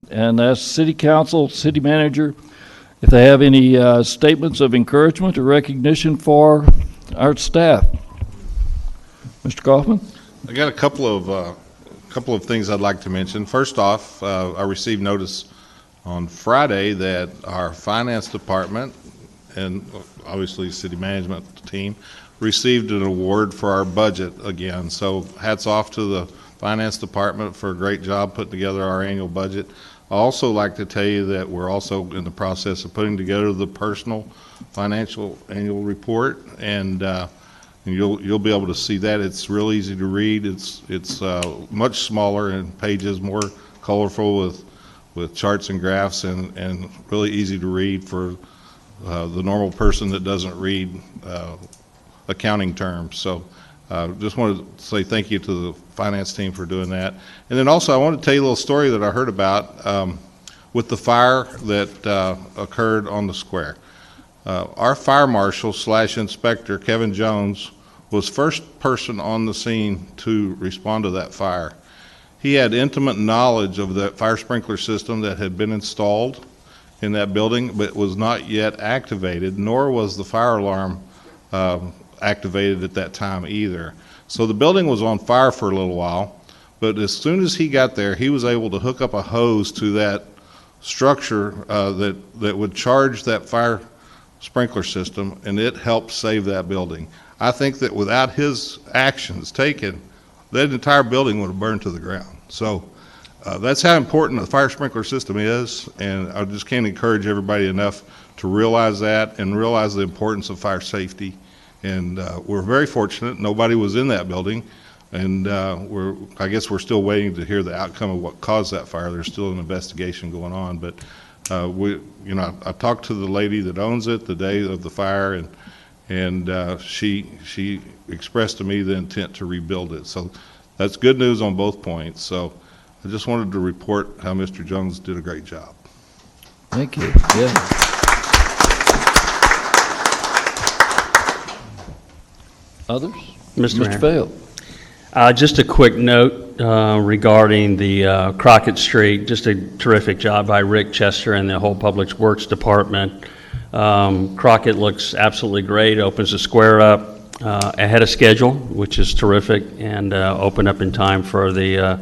and ask City Council, City Manager, if they have any statements of encouragement or recognition for our staff. Mr. Kaufman? I got a couple of things I'd like to mention. First off, I received notice on Friday that our finance department and obviously city management team received an award for our budget again. So hats off to the finance department for a great job putting together our annual budget. I also like to tell you that we're also in the process of putting together the personal financial annual report, and you'll be able to see that. It's real easy to read. It's much smaller in pages, more colorful with charts and graphs, and really easy to read for the normal person that doesn't read accounting terms. So just wanted to say thank you to the finance team for doing that. And then also I want to tell you a little story that I heard about with the fire that occurred on the square. Our fire marshal / inspector, Kevin Jones, was first person on the scene to respond to that fire. He had intimate knowledge of that fire sprinkler system that had been installed in that building, but was not yet activated, nor was the fire alarm activated at that time either. So the building was on fire for a little while, but as soon as he got there, he was able to hook up a hose to that structure that would charge that fire sprinkler system, and it helped save that building. I think that without his actions taken, that entire building would have burned to the ground. So that's how important the fire sprinkler system is, and I just can't encourage everybody enough to realize that and realize the importance of fire safety. And we're very fortunate nobody was in that building, and I guess we're still waiting to hear the outcome of what caused that fire. There's still an investigation going on, but I talked to the lady that owns it the day of the fire, and she expressed to me the intent to rebuild it. So that's good news on both points. So I just wanted to report how Mr. Jones did a great job. Thank you. Yeah. Others? Mr. Vail. Just a quick note regarding the Crockett Street. Just a terrific job by Rick Chester and the whole Public Works Department. Crockett looks absolutely great. Opens the square up ahead of schedule, which is terrific, and opened up in time for the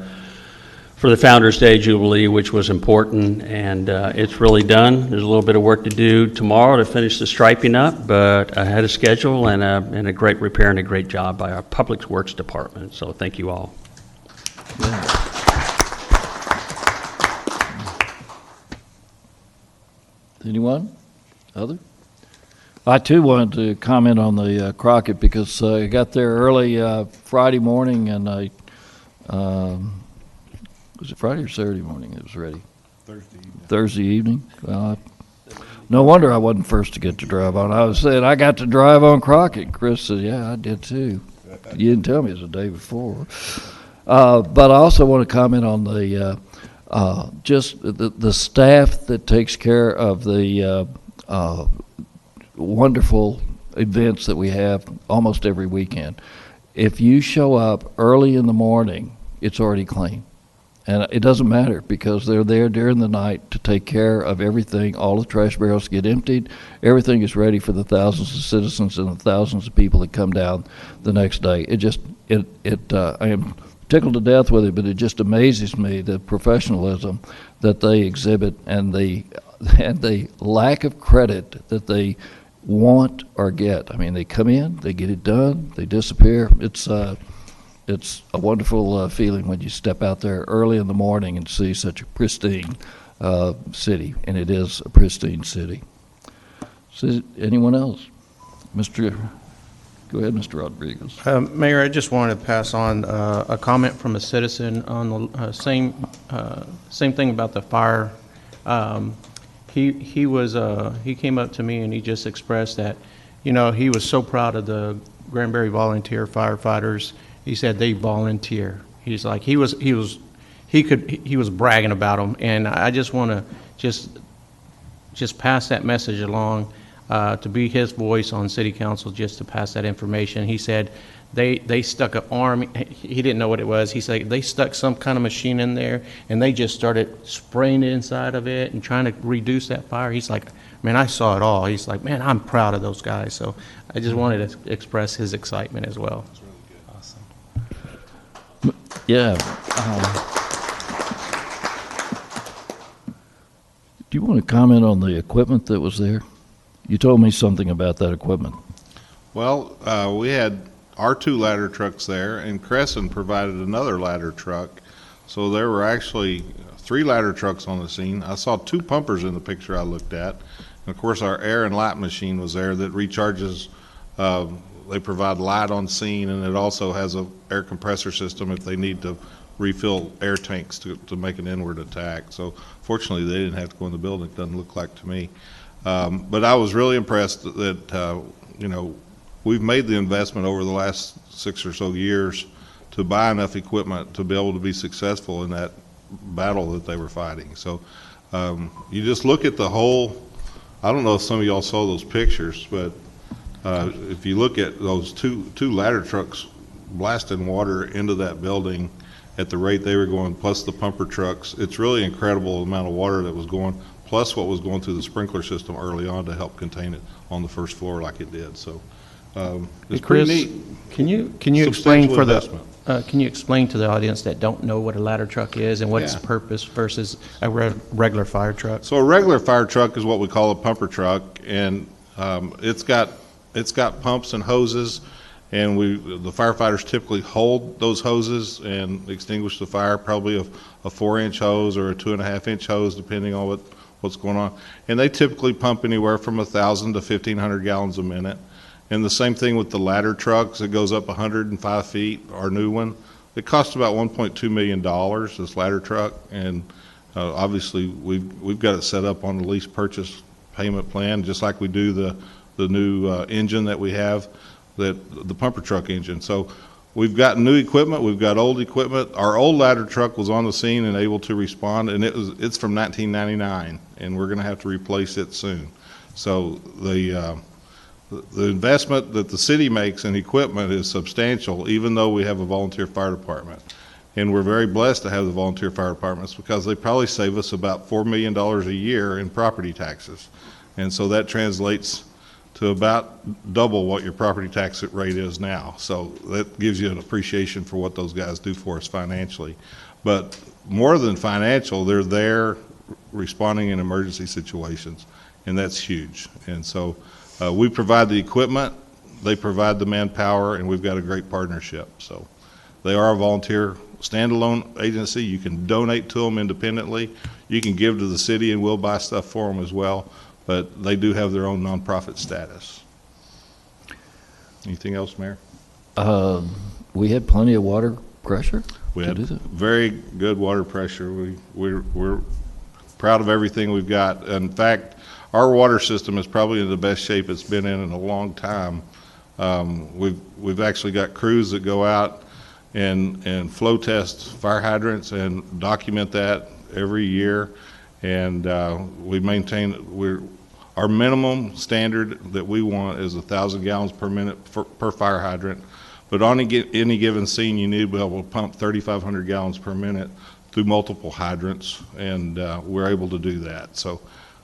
Founders Day Jubilee, which was important, and it's really done. There's a little bit of work to do tomorrow to finish the striping up, but ahead of schedule, and a great repair and a great job by our Public Works Department. So thank you all. Yeah. Anyone? Other? I too wanted to comment on the Crockett, because I got there early Friday morning, and I was it Friday or Saturday morning it was ready? Thursday evening. No wonder I wasn't first to get to drive on. I was saying I got to drive on Crockett. Chris said, yeah, I did too. You didn't tell me it was the day before. But I also want to comment on the just the staff that takes care of the wonderful events that we have almost every weekend. If you show up early in the morning, it's already clean. And it doesn't matter, because they're there during the night to take care of everything. All the trash barrels get emptied. Everything is ready for the thousands of citizens and the thousands of people that come down the next day. I am tickled to death with it, but it just amazes me the professionalism that they exhibit, and the lack of credit that they want or get. I mean, they come in, they get it done, they disappear. It's a wonderful feeling when you step out there early in the morning and see such a pristine city, and it is a pristine city. So, anyone else? Go ahead, Mr. Rodriguez. Mayor, I just wanted to pass on a comment from a citizen on the same thing about the fire. He came up to me and he just expressed that, he was so proud of the Granbury volunteer firefighters. He said they volunteer. He's like, he was bragging about them, and I just want to just pass that message along to be his voice on City Council, just to pass that information. He said they stuck an arm, he didn't know what it was. He said they stuck some kind of machine in there, and they just started spraying it inside of it and trying to reduce that fire. He's like, man, I saw it all. He's like, man, I'm proud of those guys. So I just wanted to express his excitement as well. Yeah. Do you want to comment on the equipment that was there? You told me something about that equipment. Well, we had our 2 ladder trucks there, and Crescent provided another ladder truck. So there were actually 3 ladder trucks on the scene. I saw 2 pumpers in the picture I looked at. And of course, our air and light machine was there that recharges. They provide light on scene, and it also has a air compressor system if they need to refill air tanks to make an inward attack. So fortunately, they didn't have to go in the building, it doesn't look like to me. But I was really impressed that, we've made the investment over the last 6 or so years to buy enough equipment to be able to be successful in that battle that they were fighting. So you just look at the whole, I don't know if some of y'all saw those pictures, but if you look at those two ladder trucks blasting water into that building at the rate they were going, plus the pumper trucks, it's really incredible amount of water that was going, plus what was going through the sprinkler system early on to help contain it on the first floor like it did. So it's Chris, pretty neat. Can you explain for the investment. can you explain to the audience that don't know what a ladder truck is and what its Yeah. purpose versus a regular fire truck? So a regular fire truck is what we call a pumper truck, and it's got pumps and hoses, and the firefighters typically hold those hoses and extinguish the fire, probably a 4-inch hose or a 2.5-inch hose, depending on what's going on. And they typically pump anywhere from 1,000 to 1,500 gallons a minute. And the same thing with the ladder trucks. It goes up 105 feet, our new one. It costs about $1.2 million, this ladder truck, and obviously we've got it set up on the lease purchase payment plan, just like we do the new engine that we have, the pumper truck engine. So we've got new equipment, we've got old equipment. Our old ladder truck was on the scene and able to respond, and it's from 1999, and we're going to have to replace it soon. So the investment that the city makes in equipment is substantial, even though we have a volunteer fire department. And we're very blessed to have the volunteer fire departments because they probably save us about $4 million a year in property taxes. And so that translates to about double what your property tax rate is now. So that gives you an appreciation for what those guys do for us financially. But more than financial, they're there responding in emergency situations, and that's huge. And so we provide the equipment, they provide the manpower, and we've got a great partnership. So they are a volunteer standalone agency. You can donate to them independently. You can give to the city, and we'll buy stuff for them as well. But they do have their own nonprofit status. Anything else, Mayor? We had plenty of water pressure. We to had do that. very good water pressure. We're proud of everything we've got. In fact, our water system is probably in the best shape it's been in a long time. We've actually got crews that go out and flow test fire hydrants and document that every year. And we maintain, our minimum standard that we want is 1,000 gallons per minute per fire hydrant. But on any given scene, you need to be able to pump 3,500 gallons per minute through multiple hydrants, and we're able to do that. So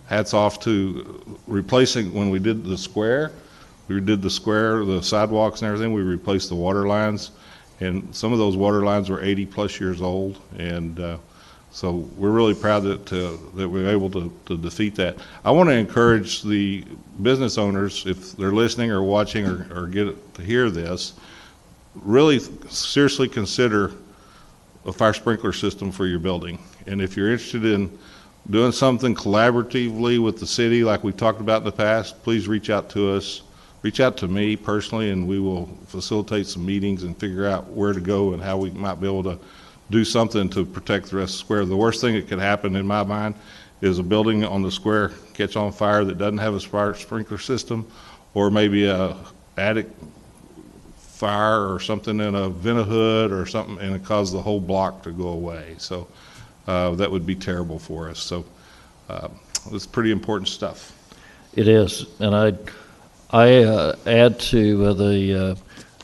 hats off to replacing, when we did the square, the sidewalks and everything, we replaced the water lines, and some of those water lines were 80-plus years old, and so we're really proud that we're able to defeat that. I want to encourage the business owners, if they're listening or watching or get to hear this, really seriously consider a fire sprinkler system for your building. And if you're interested in doing something collaboratively with the city like we've talked about in the past, please reach out to us. Reach out to me personally, and we will facilitate some meetings and figure out where to go and how we might be able to do something to protect the rest of the square. The worst thing that could happen in my mind is a building on the square catch on fire that doesn't have a fire sprinkler system, or maybe a attic fire or something in a vent hood or something, and it caused the whole block to go away. So that would be terrible for us. So it's pretty important stuff. It is, and I add to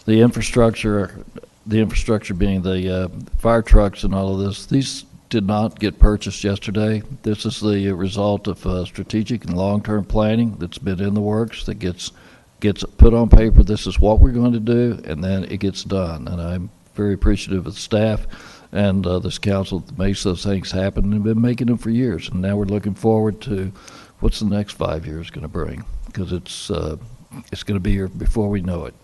the infrastructure being the fire trucks and all of this, these did not get purchased yesterday. This is the result of strategic and long-term planning that's been in the works, that gets put on paper. This is what we're going to do, and then it gets done. And I'm very appreciative of the staff and this council that makes those things happen, and been making them for years. And now we're looking forward to what's the next 5 years going to bring, because it's going to be here before we know it.